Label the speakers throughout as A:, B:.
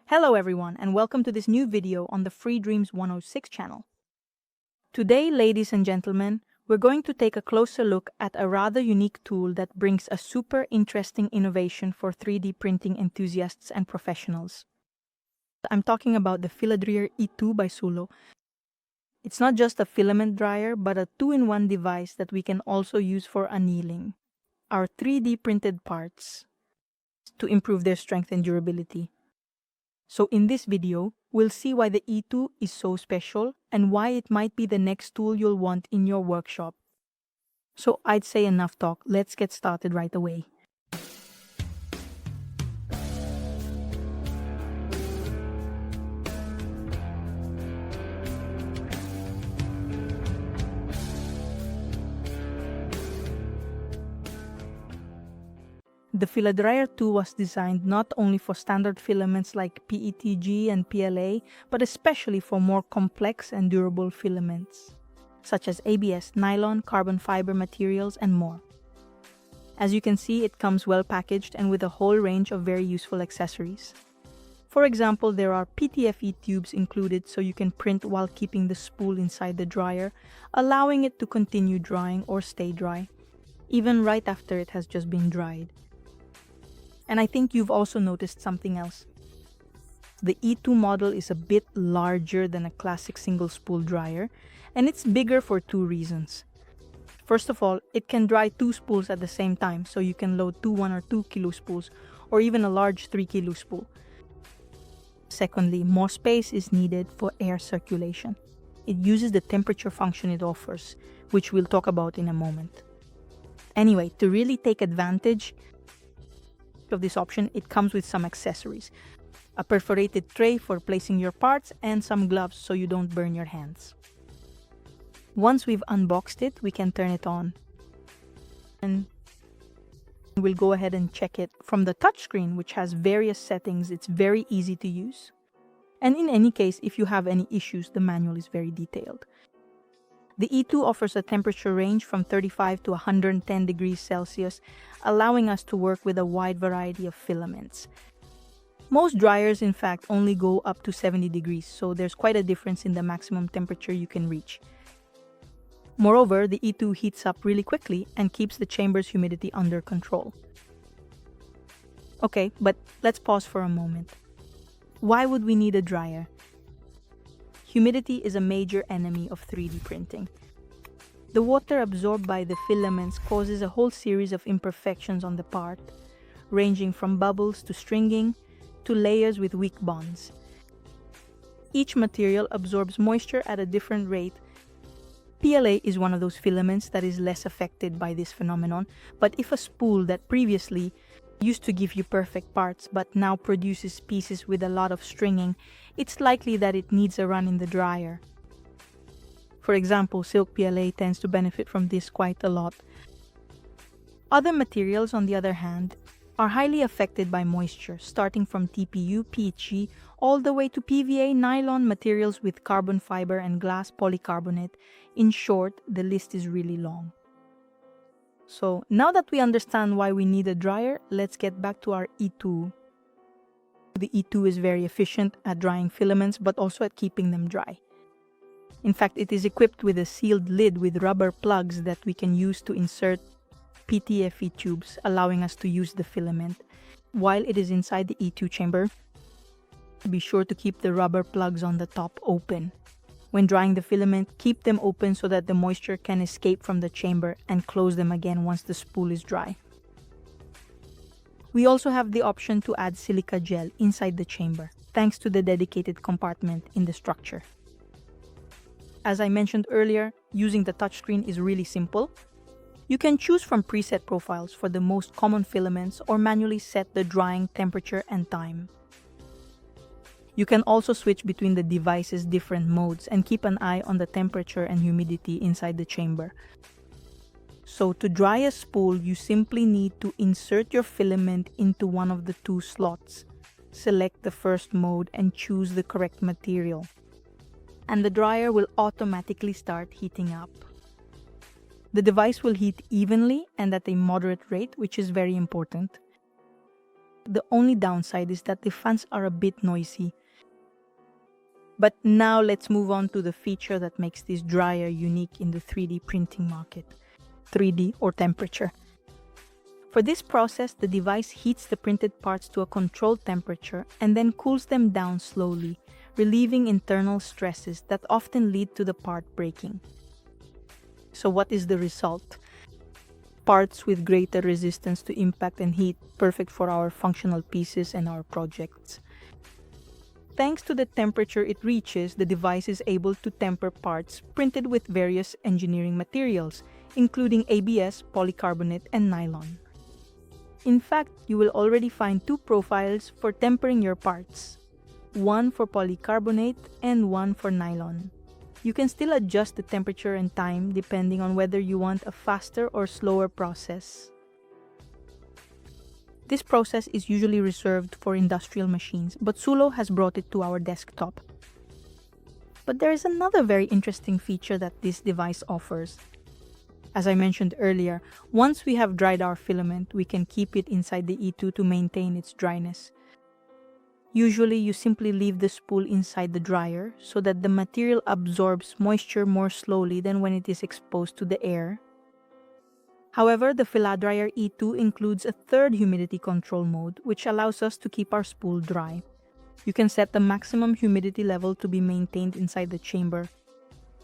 A: Hello everyone and welcome to this new video on the Free Dreams 106 channel. Today, ladies and gentlemen, we're going to take a closer look at a rather unique tool that brings a super interesting innovation for 3D printing enthusiasts and professionals. I'm talking about the FilaDryer E2 by Sulo. It's not just a filament dryer, but a two-in-one device that we can also use for annealing our 3D printed parts to improve their strength and durability. So in this video, we'll see why the E2 is so special and why it might be the next tool you'll want in your workshop. So I'd say enough talk, let's get started right away. The FilaDryer 2 was designed not only for standard filaments like PETG and PLA, but especially for more complex and durable filaments, such as ABS, nylon, carbon fiber materials, and more. As you can see, it comes well packaged and with a whole range of very useful accessories. For example, there are PTFE tubes included so you can print while keeping the spool inside the dryer, allowing it to continue drying or stay dry, even right after it has just been dried. And I think you've also noticed something else. The E2 model is a bit larger than a classic single spool dryer, and it's bigger for two reasons. First of all, it can dry two spools at the same time, so you can load two 1 or 2 kilo spools, or even a large 3 kilo spool. Secondly, more space is needed for air circulation. It uses the temperature function it offers, which we'll talk about in a moment. Anyway, to really take advantage of this option, it comes with some accessories. A perforated tray for placing your parts and some gloves so you don't burn your hands. Once we've unboxed it, we can turn it on. And we'll go ahead and check it from the touchscreen, which has various settings. It's very easy to use. And in any case, if you have any issues, the manual is very detailed. The E2 offers a temperature range from 35 to 110 degrees Celsius, allowing us to work with a wide variety of filaments. Most dryers, in fact, only go up to 70 degrees, so there's quite a difference in the maximum temperature you can reach. Moreover, the E2 heats up really quickly and keeps the chamber's humidity under control. Okay, but let's pause for a moment. Why would we need a dryer? Humidity is a major enemy of 3D printing. The water absorbed by the filaments causes a whole series of imperfections on the part, ranging from bubbles to stringing to layers with weak bonds. Each material absorbs moisture at a different rate. PLA is one of those filaments that is less affected by this phenomenon, but if a spool that previously used to give you perfect parts but now produces pieces with a lot of stringing, it's likely that it needs a run in the dryer. For example, silk PLA tends to benefit from this quite a lot. Other materials, on the other hand, are highly affected by moisture, starting from TPU, PETG, all the way to PVA, nylon materials with carbon fiber and glass polycarbonate. In short, the list is really long. So now that we understand why we need a dryer, let's get back to our E2. The E2 is very efficient at drying filaments, but also at keeping them dry. In fact, it is equipped with a sealed lid with rubber plugs that we can use to insert PTFE tubes, allowing us to use the filament. While it is inside the E2 chamber, be sure to keep the rubber plugs on the top open. When drying the filament, keep them open so that the moisture can escape from the chamber and close them again once the spool is dry. We also have the option to add silica gel inside the chamber, thanks to the dedicated compartment in the structure. As I mentioned earlier, using the touchscreen is really simple. You can choose from preset profiles for the most common filaments or manually set the drying temperature and time. You can also switch between the device's different modes and keep an eye on the temperature and humidity inside the chamber. So to dry a spool, you simply need to insert your filament into one of the two slots. Select the first mode and choose the correct material. And the dryer will automatically start heating up. The device will heat evenly and at a moderate rate, which is very important. The only downside is that the fans are a bit noisy. But now let's move on to the feature that makes this dryer unique in the 3D printing market: 3D or temperature. For this process, the device heats the printed parts to a controlled temperature and then cools them down slowly, relieving internal stresses that often lead to the part breaking. So what is the result? Parts with greater resistance to impact and heat, perfect for our functional pieces and our projects. Thanks to the temperature it reaches, the device is able to temper parts printed with various engineering materials, including ABS, polycarbonate, and nylon. In fact, you will already find two profiles for tempering your parts, one for polycarbonate and one for nylon. You can still adjust the temperature and time depending on whether you want a faster or slower process. This process is usually reserved for industrial machines, but Sulo has brought it to our desktop. But there is another very interesting feature that this device offers. As I mentioned earlier, once we have dried our filament, we can keep it inside the E2 to maintain its dryness. Usually, you simply leave the spool inside the dryer so that the material absorbs moisture more slowly than when it is exposed to the air. However, the FilaDryer E2 includes a third humidity control mode, which allows us to keep our spool dry. You can set the maximum humidity level to be maintained inside the chamber.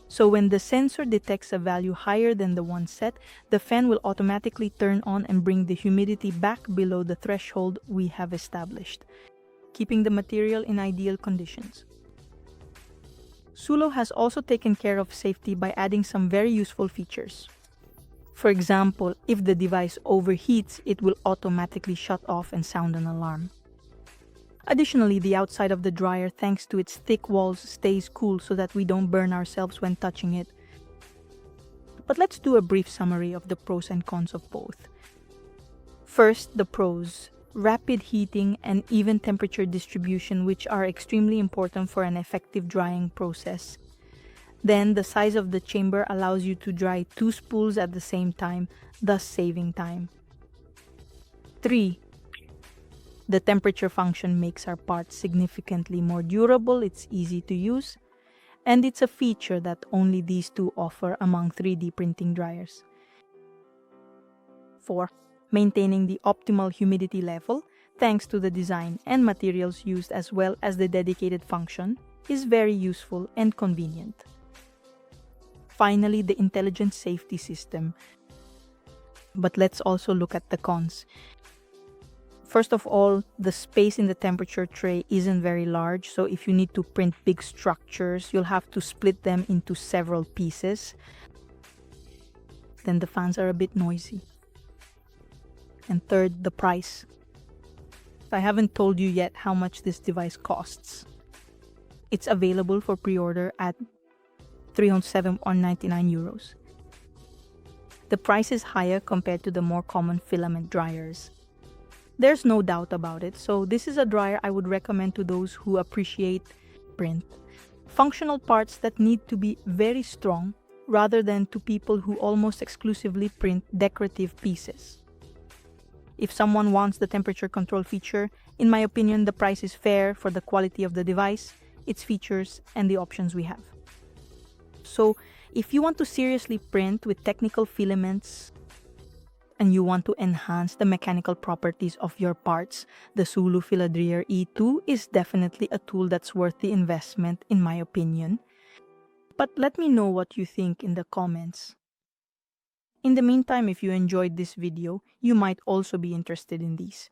A: So when the sensor detects a value higher than the one set, the fan will automatically turn on and bring the humidity back below the threshold we have established, keeping the material in ideal conditions. Sulo has also taken care of safety by adding some very useful features. For example, if the device overheats, it will automatically shut off and sound an alarm. Additionally, the outside of the dryer, thanks to its thick walls, stays cool so that we don't burn ourselves when touching it. But let's do a brief summary of the pros and cons of both. First, the pros: rapid heating and even temperature distribution, which are extremely important for an effective drying process. Then, the size of the chamber allows you to dry two spools at the same time, thus saving time. 3. The temperature function makes our parts significantly more durable, it's easy to use, and it's a feature that only these two offer among 3D printing dryers. 4. Maintaining the optimal humidity level, thanks to the design and materials used as well as the dedicated function, is very useful and convenient. Finally, the intelligent safety system. But let's also look at the cons. First of all, the space in the temperature tray isn't very large, so if you need to print big structures, you'll have to split them into several pieces. Then the fans are a bit noisy. And third, the price. I haven't told you yet how much this device costs. It's available for pre-order at 307.99 euros. The price is higher compared to the more common filament dryers. There's no doubt about it, so this is a dryer I would recommend to those who appreciate print. Functional parts that need to be very strong, rather than to people who almost exclusively print decorative pieces. If someone wants the temperature control feature, in my opinion, the price is fair for the quality of the device, its features, and the options we have. So, if you want to seriously print with technical filaments, and you want to enhance the mechanical properties of your parts, the Sulo FilaDryer E2 is definitely a tool that's worth the investment, in my opinion. But let me know what you think in the comments. In the meantime, if you enjoyed this video, you might also be interested in these.